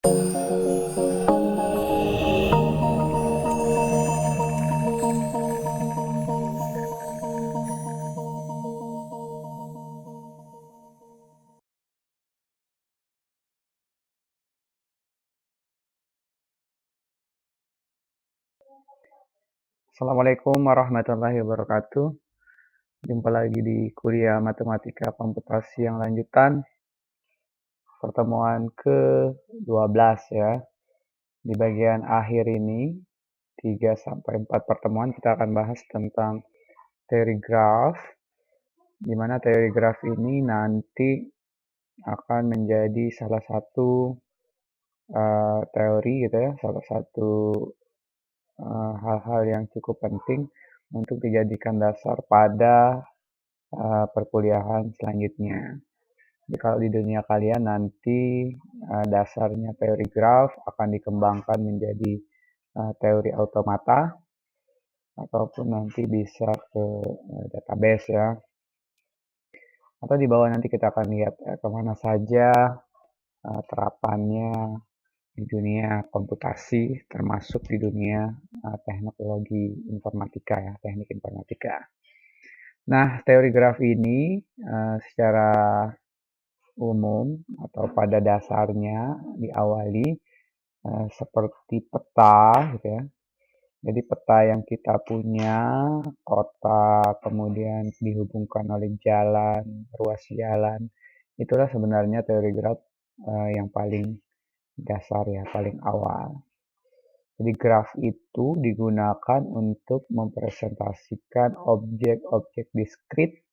Assalamualaikum warahmatullahi wabarakatuh. Jumpa lagi di kuliah Matematika Komputasi yang lanjutan. Pertemuan ke-12 ya. Di bagian akhir ini, 3-4 pertemuan kita akan bahas tentang teori graf. Di mana teori graf ini nanti akan menjadi salah satu teori gitu ya, salah satu hal-hal yang cukup penting untuk dijadikan dasar pada perkuliahan selanjutnya. Jadi kalau di dunia kalian nanti dasarnya teori graf akan dikembangkan menjadi teori automata ataupun nanti bisa ke database ya. Atau di bawah nanti kita akan lihat kemana saja terapannya di dunia komputasi termasuk di dunia teknologi informatika ya, teknik informatika. Nah, teori graf ini secara umum atau pada dasarnya diawali seperti peta gitu ya. Jadi peta yang kita punya, kota, kemudian dihubungkan oleh jalan, ruas jalan, itulah sebenarnya teori graf yang paling dasar ya, paling awal. Jadi graf itu digunakan untuk mempresentasikan objek-objek diskrit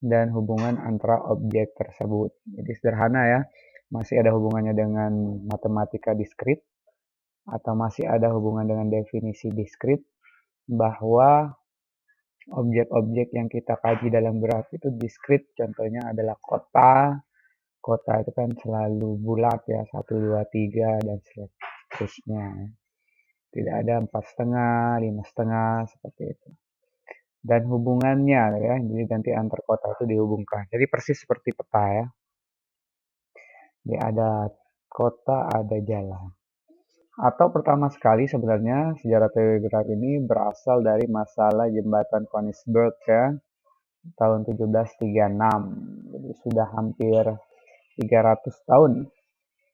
dan hubungan antara objek tersebut. Jadi sederhana ya, masih ada hubungannya dengan matematika diskrit atau masih ada hubungan dengan definisi diskrit bahwa objek-objek yang kita kaji dalam graf itu diskrit. Contohnya adalah kota. Kota itu kan selalu bulat ya, 1, 2, 3 dan seterusnya. Tidak ada 4,5, 5,5 seperti itu. Dan hubungannya ya, jadi nanti antar kota itu dihubungkan. Jadi persis seperti peta ya. Jadi ada kota, ada jalan. Atau pertama sekali sebenarnya sejarah teori graf ini berasal dari masalah jembatan Königsberg ya, tahun 1736. Jadi sudah hampir 300 tahun,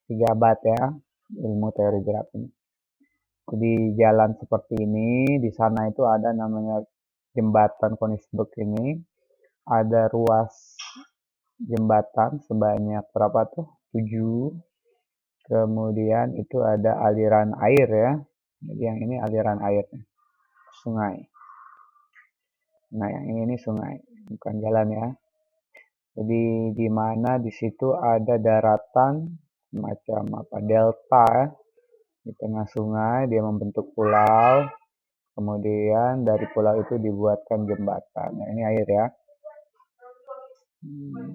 3 abad ya, ilmu teori graf ini. Jadi jalan seperti ini, di sana itu ada namanya jembatan Königsberg ini, ada ruas jembatan sebanyak berapa tuh? 7. Kemudian itu ada aliran air ya. Jadi yang ini aliran airnya, sungai. Nah, yang ini sungai, bukan jalan ya. Jadi di mana di situ ada daratan semacam apa delta ya. Di tengah sungai dia membentuk pulau. Kemudian dari pulau itu dibuatkan jembatan. Nah, ini air ya.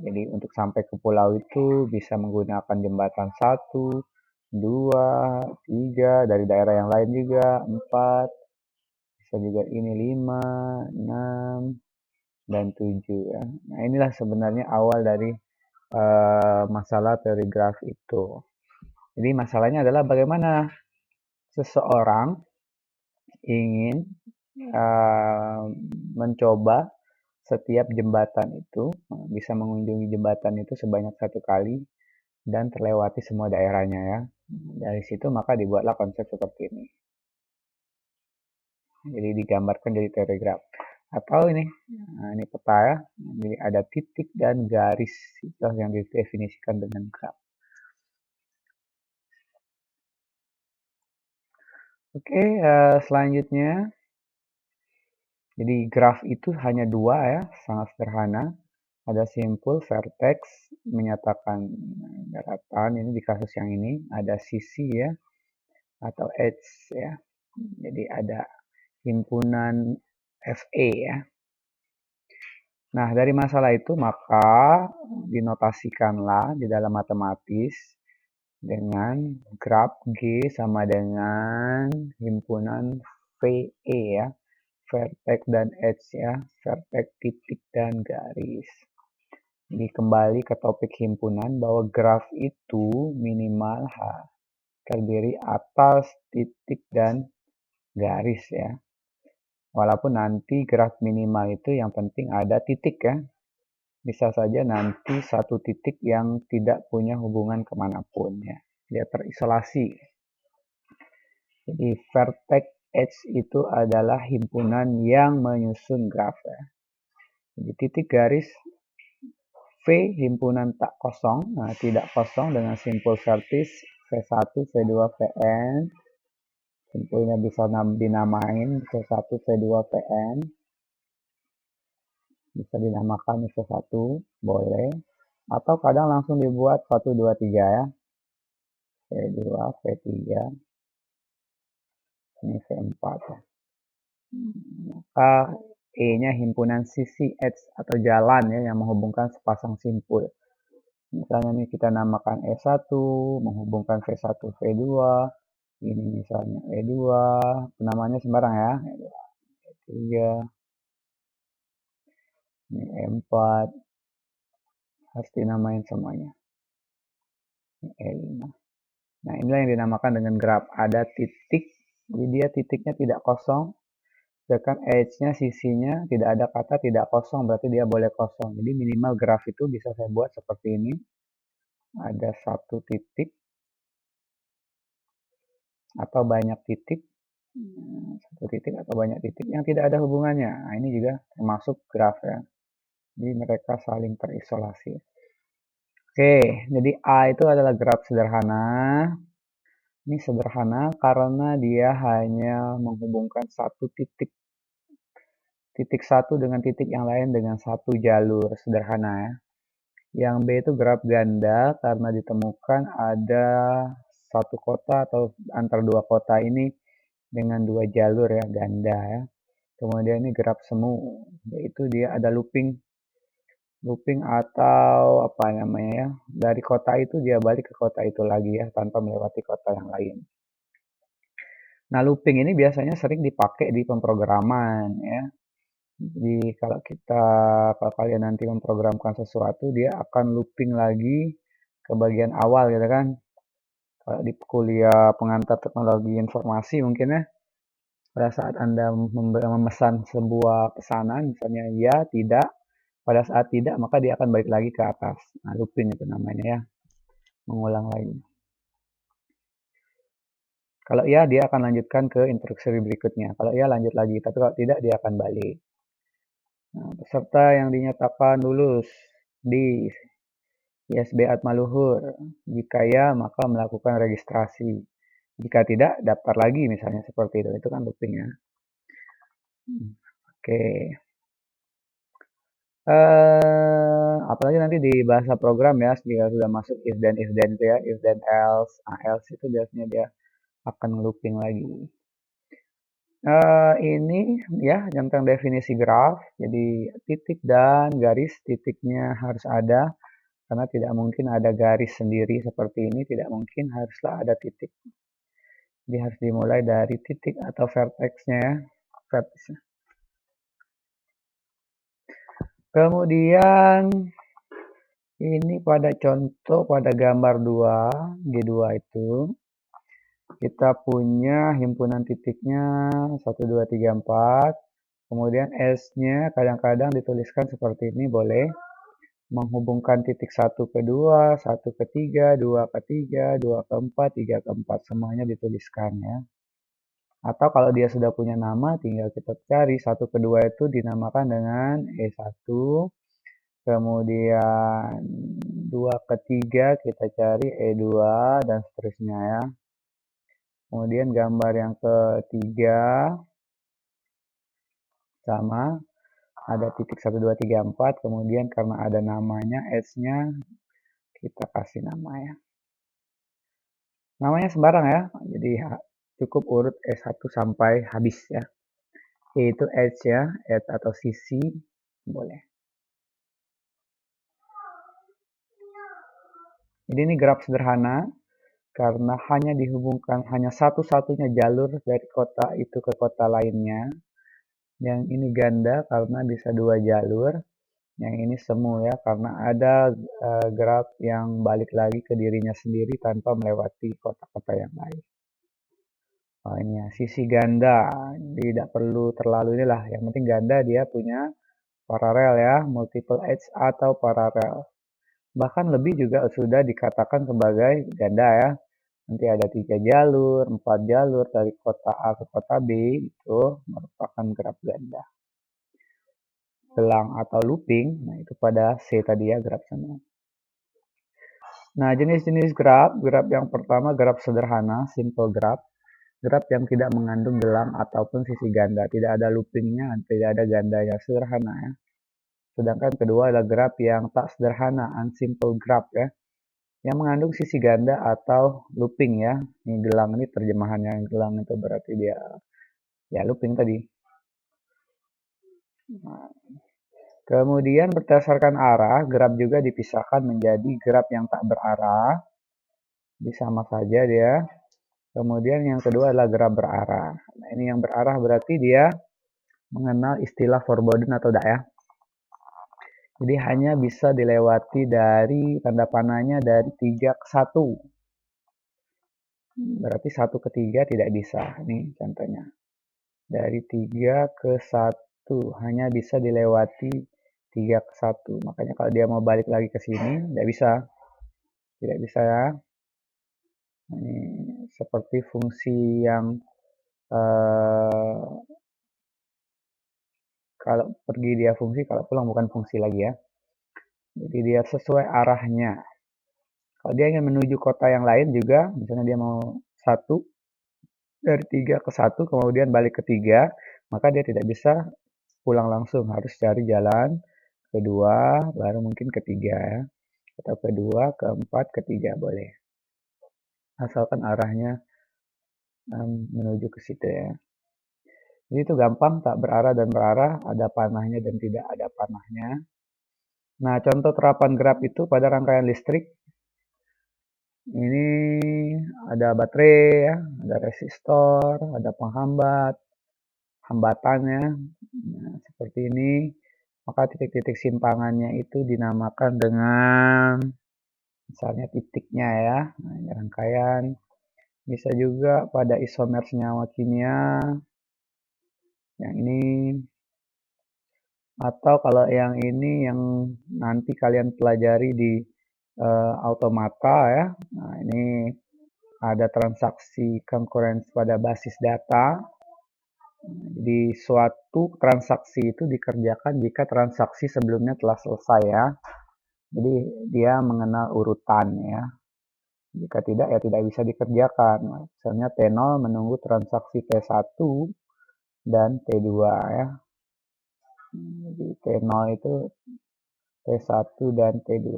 Jadi untuk sampai ke pulau itu bisa menggunakan jembatan 1, 2, 3, dari daerah yang lain juga 4, bisa juga ini 5, 6, dan 7 ya. Nah, inilah sebenarnya awal dari masalah teori graf itu. Jadi masalahnya adalah bagaimana seseorang ingin mencoba setiap jembatan itu, bisa mengunjungi jembatan itu sebanyak 1 kali dan terlewati semua daerahnya ya. Dari situ maka dibuatlah konsep seperti ini. Jadi digambarkan jadi teori graf. Atau ini, ini peta ya. Jadi ada titik dan garis itu yang didefinisikan dengan graf. Oke, selanjutnya. Jadi graf itu hanya 2 ya, sangat sederhana. Ada simpul vertex menyatakan daratan, ini di kasus yang ini ada sisi ya atau edge ya. Jadi ada himpunan FE ya. Nah, dari masalah itu maka dinotasikanlah di dalam matematis dengan graf G sama dengan himpunan VE ya. Vertex dan edge ya, vertex titik dan garis. Jadi kembali ke topik himpunan bahwa graf itu minimal terdiri atas titik dan garis ya. Walaupun nanti graf minimal itu yang penting ada titik ya. Bisa saja nanti satu titik yang tidak punya hubungan kemanapun ya. Dia terisolasi. Jadi vertex edge itu adalah himpunan yang menyusun graf ya. Jadi titik garis V himpunan tak kosong, nah tidak kosong dengan simpul vertis V1, V2, Vn. Simpulnya bisa dinamain V1, V2, Vn. Bisa dinamakan V1, boleh. Atau kadang langsung dibuat 1, 2, 3 ya. V2, V3, ini V4 ya. Maka E-nya himpunan sisi edge atau jalan ya yang menghubungkan sepasang simpul. Misalnya ini kita namakan E1, menghubungkan V1, V2. Ini misalnya E2, namanya sembarang ya. E2, E3, ini E4. Harus dinamain semuanya. Ini E5. Nah, inilah yang dinamakan dengan graf. Ada titik, jadi dia titiknya tidak kosong. Sedangkan edge-nya, sisinya tidak ada kata tidak kosong, berarti dia boleh kosong. Jadi minimal graf itu bisa saya buat seperti ini. Ada satu titik atau banyak titik. Satu titik atau banyak titik yang tidak ada hubungannya. Nah, ini juga termasuk graf ya. Jadi mereka saling terisolasi. Oke, jadi A itu adalah graf sederhana. Ini sederhana karena dia hanya menghubungkan satu titik. Titik satu dengan titik yang lain dengan satu jalur sederhana ya. Yang B itu graf ganda karena ditemukan ada satu kota atau antar dua kota ini dengan dua jalur ya, ganda ya. Kemudian ini graf semu, yaitu dia ada looping atau apa namanya ya, dari kota itu dia balik ke kota itu lagi ya, tanpa melewati kota yang lain. Nah, looping ini biasanya sering dipakai di pemrograman ya. Jadi kalau kalian nanti memprogramkan sesuatu, dia akan looping lagi ke bagian awal gitu kan. Kalau di kuliah pengantar teknologi informasi mungkin ya, pada saat Anda memesan sebuah pesanan, misalnya ya, tidak, pada saat tidak, maka dia akan balik lagi ke atas. Nah, looping itu namanya ya, mengulang lagi. Kalau ya, dia akan lanjutkan ke instruksi berikutnya. Kalau ya, lanjut lagi. Tapi kalau tidak, dia akan balik. Nah, peserta yang dinyatakan lulus di ISB Atmaluhur. Jika ya, maka melakukan registrasi. Jika tidak, daftar lagi misalnya seperti itu. Itu kan looping ya. Oke. Apalagi nanti di bahasa program ya, jika sudah masuk if then itu ya, if then else. Nah, else itu biasanya dia akan looping lagi. Ini ya tentang definisi graf. Jadi titik dan garis, titiknya harus ada karena tidak mungkin ada garis sendiri seperti ini, tidak mungkin, haruslah ada titik. Jadi harus dimulai dari titik atau vertexnya ya, vertexnya. Kemudian ini pada contoh pada gambar 2 G2 itu kita punya himpunan titiknya 1 2 3 4. Kemudian S-nya kadang-kadang dituliskan seperti ini, boleh menghubungkan titik 1 ke 2, 1 ke 3, 2 ke 3, 2 ke 4, 3 ke 4, semuanya dituliskan ya. Atau kalau dia sudah punya nama, tinggal kita cari 1 ke 2 itu dinamakan dengan E1, kemudian 2 ke 3 kita cari E2 dan seterusnya ya. Kemudian gambar yang ketiga sama, ada titik 1 2 3 4, kemudian karena ada namanya S-nya kita kasih nama ya. Namanya sembarang ya. Jadi cukup urut S1 sampai habis ya. E itu edge ya, edge atau sisi, boleh. Jadi ini graf sederhana karena hanya dihubungkan hanya satu-satunya jalur dari kota itu ke kota lainnya. Yang ini ganda karena bisa dua jalur. Yang ini semu ya, karena ada graf yang balik lagi ke dirinya sendiri tanpa melewati kota-kota yang lain. Oh, ini ya, sisi ganda. Tidak perlu terlalu inilah. Yang penting ganda dia punya paralel ya, multiple edge atau paralel. Bahkan lebih juga sudah dikatakan sebagai ganda ya. Nanti ada 3 jalur, 4 jalur dari kota A ke kota B, itu merupakan graf ganda. Gelang atau looping, nah itu pada C tadi ya, graf semu. Nah, jenis-jenis graf yang pertama graf sederhana, simple graph. Graf yang tidak mengandung gelang ataupun sisi ganda, tidak ada loopingnya, tidak ada gandanya, sederhana ya. Sedangkan kedua adalah graf yang tak sederhana, unsimple graph ya, yang mengandung sisi ganda atau looping ya. Ini gelang, ini terjemahannya, gelang itu berarti dia ya looping tadi. Nah, kemudian berdasarkan arah, graf juga dipisahkan menjadi graf yang tak berarah, jadi sama saja dia. Kemudian yang kedua adalah graf berarah. Nah, ini yang berarah berarti dia mengenal istilah forbidden atau tidak ya. Jadi hanya bisa dilewati dari tanda panahnya dari 3 ke 1. Berarti 1 ke 3 tidak bisa. Ini contohnya. Dari 3 ke 1 hanya bisa dilewati 3 ke 1. Makanya kalau dia mau balik lagi ke sini, tidak bisa. Tidak bisa ya. Ini seperti fungsi yang kalau pergi dia fungsi, kalau pulang bukan fungsi lagi ya. Jadi dia sesuai arahnya. Kalau dia ingin menuju kota yang lain juga, misalnya dia mau 1, dari 3 ke 1, kemudian balik ke 3, maka dia tidak bisa pulang langsung. Harus cari jalan kedua, baru mungkin ketiga ya. Atau kedua, keempat, ketiga boleh. Asalkan arahnya menuju ke situ ya. Jadi itu gampang, tak berarah dan berarah, ada panahnya dan tidak ada panahnya. Nah, contoh terapan graf itu pada rangkaian listrik. Ini ada baterai ya, ada resistor, ada penghambat, hambatannya. Nah, seperti ini. Maka titik-titik simpangannya itu dinamakan dengan misalnya titiknya ya. Nah, ini rangkaian. Bisa juga pada isomer senyawa kimia. Yang ini. Atau kalau yang ini yang nanti kalian pelajari di automata ya. Nah, ini ada transaksi concurrence pada basis data. Jadi suatu transaksi itu dikerjakan jika transaksi sebelumnya telah selesai ya. Jadi dia mengenal urutan ya. Jika tidak ya tidak bisa dikerjakan. Misalnya T0 menunggu transaksi T1 dan T2 ya. Jadi T0 itu T1 dan T2.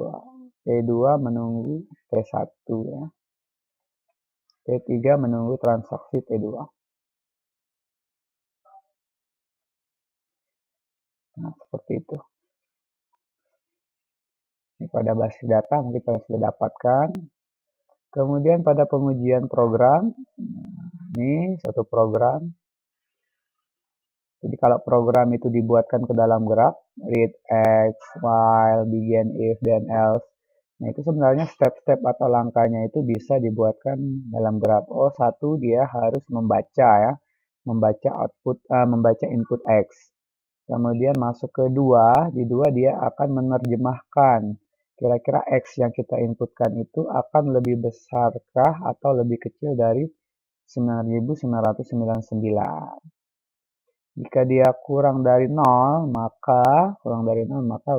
T2 menunggu T1 ya. T3 menunggu transaksi T2. Nah, seperti itu. Ini pada basis data mungkin kalian sudah dapatkan. Kemudian pada pengujian program, ini satu program. Jadi kalau program itu dibuatkan ke dalam graf, read, x, while, begin, if, then else. Nah itu sebenarnya step-step atau langkahnya itu bisa dibuatkan dalam graf. Oh, satu dia harus membaca ya, membaca input x. Kemudian masuk ke 2, di 2 dia akan menerjemahkan kira-kira X yang kita inputkan itu akan lebih besarkah atau lebih kecil dari 9.999. Jika dia kurang dari 0, maka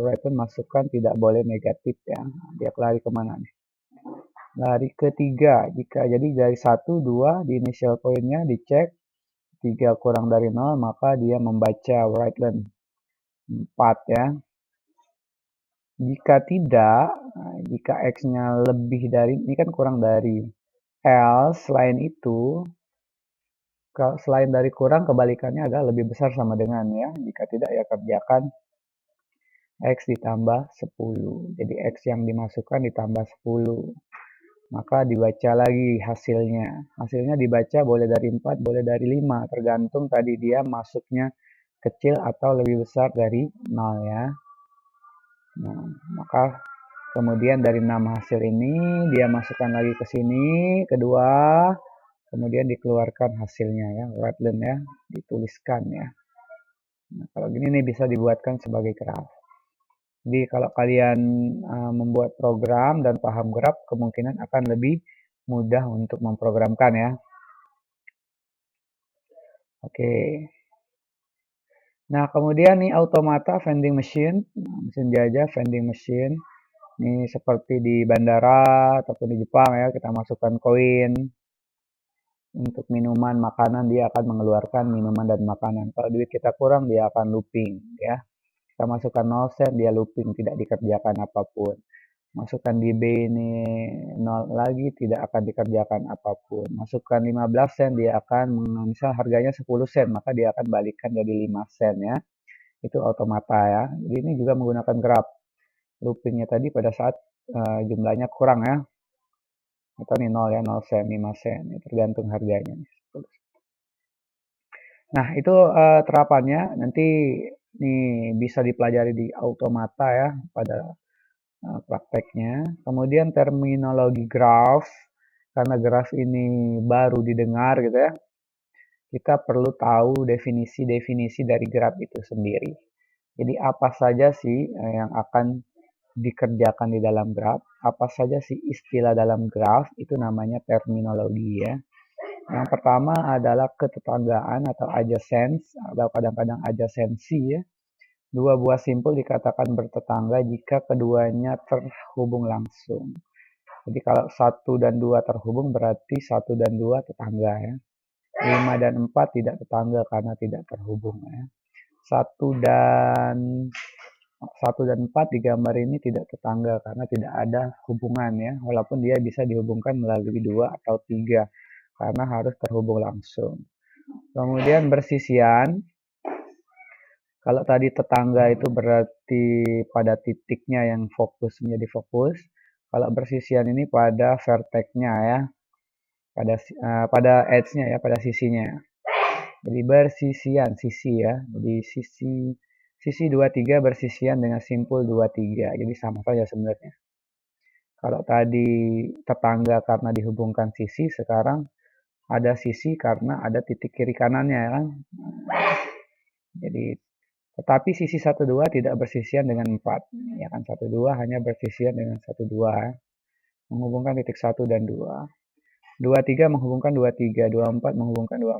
write masukkan tidak boleh negatif ya. Dia lari kemana nih? Lari ke 3. Jadi dari 1, 2 di initial point-nya dicek. 3 kurang dari 0, maka dia membaca write len 4 ya. Jika tidak, jika X-nya lebih dari, ini kan kurang dari, else, selain itu, selain dari kurang, kebalikannya adalah lebih besar sama dengan ya. Jika tidak, ya kerjakan X ditambah 10. Jadi X yang dimasukkan ditambah 10. Maka dibaca lagi hasilnya. Hasilnya dibaca boleh dari 4, boleh dari 5. Tergantung tadi dia masuknya kecil atau lebih besar dari 0 ya. Nah, maka kemudian dari 6 hasil ini dia masukkan lagi ke sini, kedua, kemudian dikeluarkan hasilnya ya, Wordlen ya, dituliskan ya. Nah, kalau gini nih bisa dibuatkan sebagai graf. Jadi kalau kalian membuat program dan paham graf, kemungkinan akan lebih mudah untuk memprogramkan ya. Oke. Nah, kemudian nih automata vending machine, mesin jajah vending machine. Ini seperti di bandara ataupun di Jepang ya, kita masukkan koin untuk minuman, makanan, dia akan mengeluarkan minuman dan makanan. Kalau duit kita kurang, dia akan looping ya. Kita masukkan 0 sen, dia looping, tidak dikerjakan apapun. Masukkan di B ini 0 lagi, tidak akan dikerjakan apapun. Masukkan 15 sen, dia akan, misal harganya 10 sen, maka dia akan balikkan jadi 5 sen ya. Itu automata ya. Jadi ini juga menggunakan graph. Loopingnya tadi pada saat jumlahnya kurang ya. Atau nih 0 ya, 0 sen, 5 sen. Ya, tergantung harganya. Nah, itu terapannya nanti nih bisa dipelajari di automata ya pada prakteknya. Kemudian terminologi graph, karena graph ini baru didengar gitu ya, kita perlu tahu definisi-definisi dari graph itu sendiri. Jadi apa saja sih yang akan dikerjakan di dalam graph, apa saja sih istilah dalam graph, itu namanya terminologi ya. Yang pertama adalah ketetanggaan atau adjacence, atau kadang-kadang adjacency ya. Dua buah simpul dikatakan bertetangga jika keduanya terhubung langsung. Jadi kalau 1 dan 2 terhubung berarti 1 dan 2 tetangga ya. 5 dan 4 tidak tetangga karena tidak terhubung ya. 1 dan 4 di gambar ini tidak tetangga karena tidak ada hubungan ya. Walaupun dia bisa dihubungkan melalui 2 atau 3 karena harus terhubung langsung. Kemudian bersisian. Kalau tadi tetangga itu berarti pada titiknya yang fokus menjadi fokus. Kalau bersisian ini pada vertex-nya ya, pada edge-nya ya, pada sisinya. Jadi bersisian, sisi ya. Jadi sisi 23 bersisian dengan simpul 23. Jadi sama saja sebenarnya. Kalau tadi tetangga karena dihubungkan sisi, sekarang ada sisi karena ada titik kiri kanannya ya kan. Jadi tetapi sisi 12 tidak bersisian dengan 4. Ya kan 12 hanya bersisian dengan 12 menghubungkan titik 1 dan 2. 23 menghubungkan 23, 24 menghubungkan 24.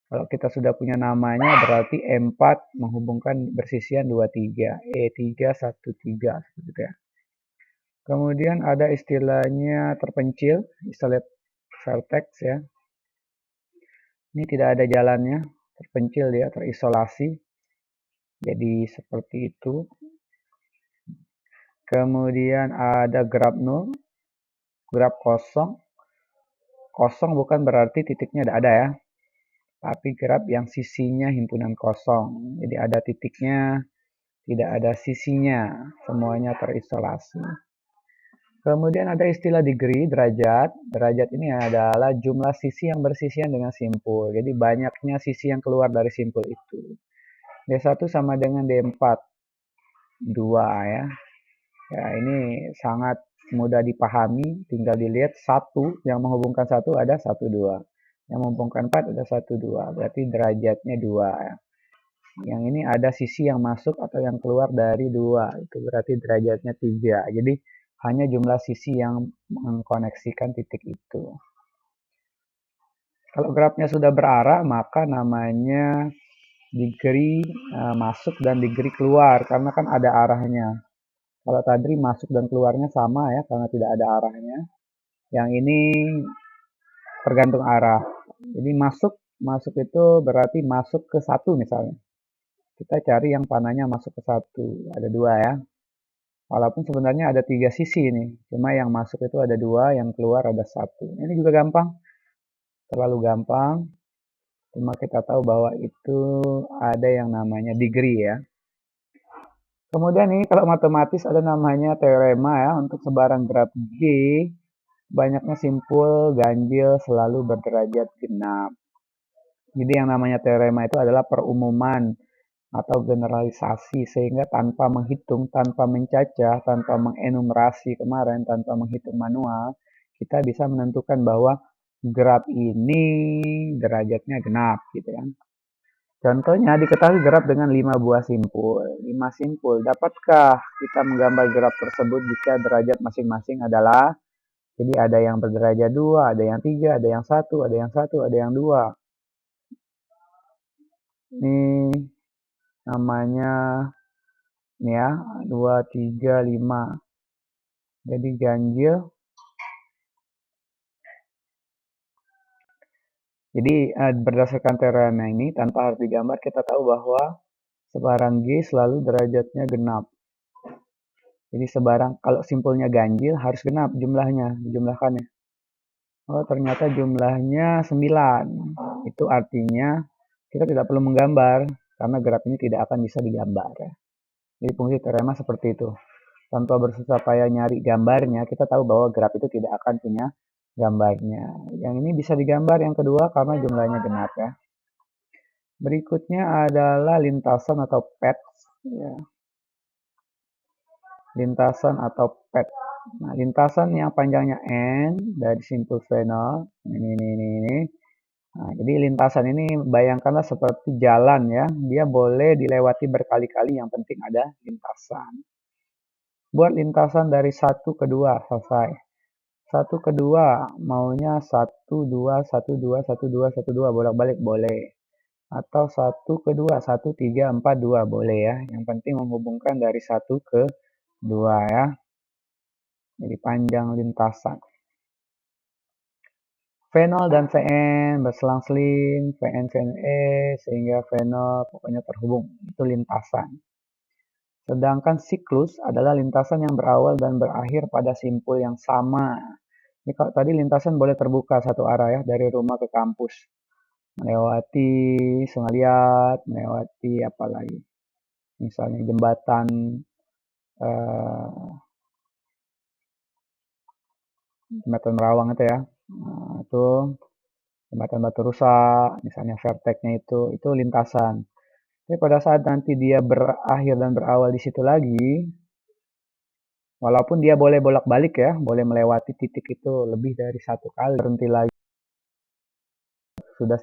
Kalau kita sudah punya namanya berarti E4 menghubungkan bersisian 23, E3 13 gitu ya. Kemudian ada istilahnya terpencil, istilah vertex ya. Ini tidak ada jalannya, terpencil dia, terisolasi. Jadi seperti itu. Kemudian ada graf 0, graf kosong. Kosong bukan berarti titiknya ada ya, tapi graf yang sisinya himpunan kosong. Jadi ada titiknya, tidak ada sisinya, semuanya terisolasi. Kemudian ada istilah degree, derajat. Derajat ini adalah jumlah sisi yang bersisian dengan simpul. Jadi banyaknya sisi yang keluar dari simpul itu. D1 sama dengan D4, 2 ya. Ya, ini sangat mudah dipahami, tinggal dilihat 1 yang menghubungkan 1 ada 1 2. Yang menghubungkan 4 ada 1 2. Berarti derajatnya 2 ya. Yang ini ada sisi yang masuk atau yang keluar dari 2. Itu berarti derajatnya 3. Jadi hanya jumlah sisi yang mengkoneksikan titik itu. Kalau grafnya sudah berarah, maka namanya degree masuk dan degree keluar karena kan ada arahnya. Kalau tadi masuk dan keluarnya sama ya karena tidak ada arahnya. Yang ini tergantung arah. Jadi masuk itu berarti masuk ke 1 misalnya. Kita cari yang panahnya masuk ke 1. Ada 2 ya. Walaupun sebenarnya ada 3 sisi nih. Cuma yang masuk itu ada 2, yang keluar ada 1. Ini juga gampang. Terlalu gampang. Cuma kita tahu bahwa itu ada yang namanya degree ya. Kemudian ini kalau matematis ada namanya teorema ya. Untuk sebarang graf G, banyaknya simpul ganjil selalu berderajat genap. Jadi yang namanya teorema itu adalah perumuman atau generalisasi, sehingga tanpa menghitung, tanpa mencacah, tanpa mengenumerasi kemarin, tanpa menghitung manual, kita bisa menentukan bahwa graf ini derajatnya genap gitu kan. Contohnya diketahui graf dengan 5 buah simpul. 5 simpul. Dapatkah kita menggambar graf tersebut jika derajat masing-masing adalah, jadi ada yang berderajat 2, ada yang 3, ada yang 1, ada yang 1, ada yang 2. Ini namanya ini ya, 2, 3, 5. Jadi ganjil. Jadi berdasarkan teorema ini, tanpa harus digambar, kita tahu bahwa sebarang G selalu derajatnya genap. Jadi sebarang, kalau simpulnya ganjil harus genap jumlahnya, dijumlahkan ya. Oh, ternyata jumlahnya 9. Itu artinya kita tidak perlu menggambar, karena graf ini tidak akan bisa digambar ya. Jadi fungsi teorema seperti itu. Tanpa bersusah payah nyari gambarnya, kita tahu bahwa graf itu tidak akan punya gambarnya. Yang ini bisa digambar yang kedua karena jumlahnya genap ya. Berikutnya adalah lintasan atau pet. Ya. Lintasan atau pet. Nah, lintasan yang panjangnya n dari simpul Fresnel. Ini. Nah, jadi lintasan ini bayangkanlah seperti jalan ya. Dia boleh dilewati berkali-kali, yang penting ada lintasan. Buat lintasan dari 1 ke 2, selesai. 1 ke 2, maunya 1, 2, 1, 2, 1, 2, 1, 2, bolak-balik boleh. Atau 1 ke 2, 1, 3, 4, 2, boleh ya. Yang penting menghubungkan dari 1 ke 2 ya. Jadi panjang lintasan. V0 dan Vn berselang-seling, Vn, Vne, sehingga V0 pokoknya terhubung. Itu lintasan. Sedangkan siklus adalah lintasan yang berawal dan berakhir pada simpul yang sama. Ini kalau tadi lintasan boleh terbuka satu arah ya, dari rumah ke kampus. Melewati Sungai Liat, melewati apa lagi? Misalnya jembatan jembatan Rawang itu ya. Nah, itu jembatan Batu Rusak, misalnya verteknya itu lintasan. Tapi pada saat nanti dia berakhir dan berawal di situ lagi, walaupun dia boleh bolak-balik ya, boleh melewati titik itu lebih dari satu kali, berhenti lagi, sudah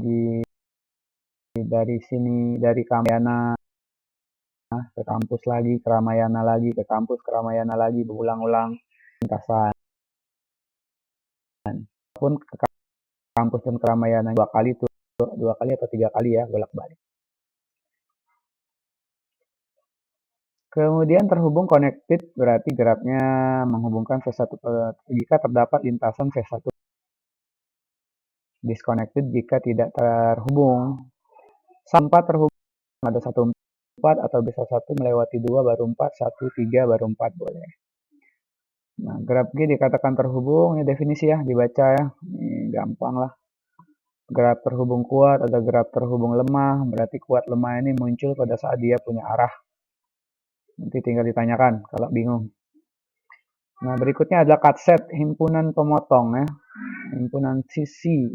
di dari sini, dari Ramayana ke kampus lagi, ke Ramayana lagi, ke kampus, ke Ramayana lagi, berulang-ulang lintasan. Pun ke kampus dan ke Ramayana dua kali atau 3 kali ya, bolak-balik. Kemudian terhubung connected, berarti grafnya menghubungkan V1 jika terdapat lintasan V1. Disconnected jika tidak terhubung. Sampai terhubung, ada 1, 4 atau bisa 1 melewati 2 baru 4, 1, 3 baru 4 boleh. Nah, graf G dikatakan terhubung, ini definisi ya, dibaca ya. Ini gampang lah. Graf terhubung kuat, ada graf terhubung lemah, berarti kuat lemah ini muncul pada saat dia punya arah. Nanti tinggal ditanyakan kalau bingung. Nah, berikutnya adalah cut set, himpunan pemotong ya. Himpunan sisi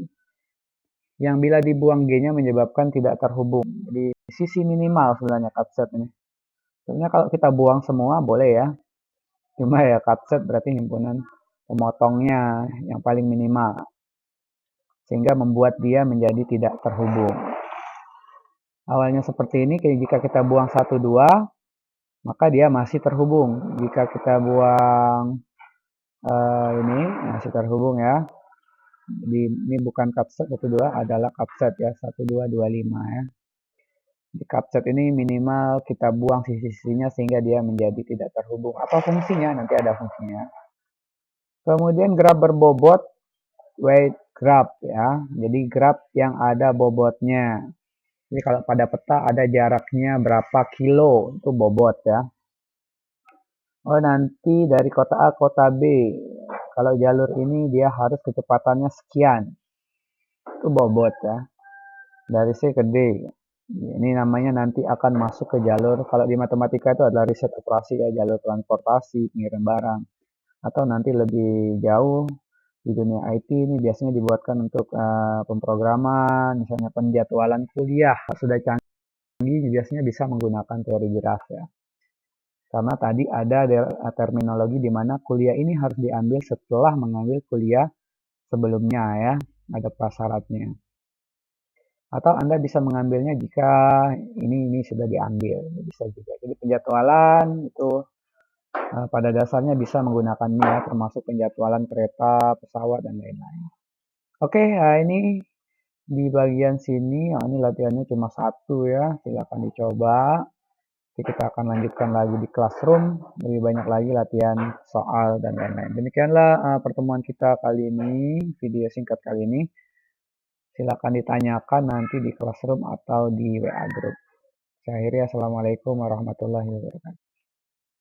yang bila dibuang G-nya menyebabkan tidak terhubung. Jadi sisi minimal sebenarnya cut set ini. Sebenarnya kalau kita buang semua boleh ya. Cuma ya cut set berarti himpunan pemotongnya yang paling minimal. Sehingga membuat dia menjadi tidak terhubung. Awalnya seperti ini, jika kita buang 1, 2, maka dia masih terhubung. Jika kita buang ini, masih terhubung ya. Jadi ini bukan cut set 1, 2, adalah cut set ya, 1, 2, 2, 5 ya. Di cut set ini minimal kita buang sisi-sisinya sehingga dia menjadi tidak terhubung. Apa fungsinya? Nanti ada fungsinya. Kemudian graf berbobot, weight graph ya. Jadi graf yang ada bobotnya. Jadi kalau pada peta ada jaraknya berapa kilo, itu bobot ya. Oh, nanti dari kota A ke kota B, kalau jalur ini dia harus kecepatannya sekian. Itu bobot ya. Dari C ke D. Ini namanya nanti akan masuk ke jalur, kalau di matematika itu adalah riset operasi ya, jalur transportasi, pengiriman barang. Atau nanti lebih jauh di dunia IT ini biasanya dibuatkan untuk pemrograman, misalnya penjadwalan kuliah. Sudah canggih biasanya bisa menggunakan teori graf ya. Karena tadi ada terminologi di mana kuliah ini harus diambil setelah mengambil kuliah sebelumnya ya, ada prasyaratnya. Atau Anda bisa mengambilnya jika ini sudah diambil, bisa juga. Jadi penjadwalan itu pada dasarnya bisa menggunakan ini ya, termasuk penjadwalan kereta, pesawat, dan lain-lain. Oke, ini di bagian sini, ini latihannya cuma satu ya, silakan dicoba. Nanti kita akan lanjutkan lagi di classroom, lebih banyak lagi latihan soal dan lain-lain. Demikianlah pertemuan kita kali ini, video singkat kali ini. Silakan ditanyakan nanti di classroom atau di WA group. Saya akhiri, assalamualaikum warahmatullahi wabarakatuh.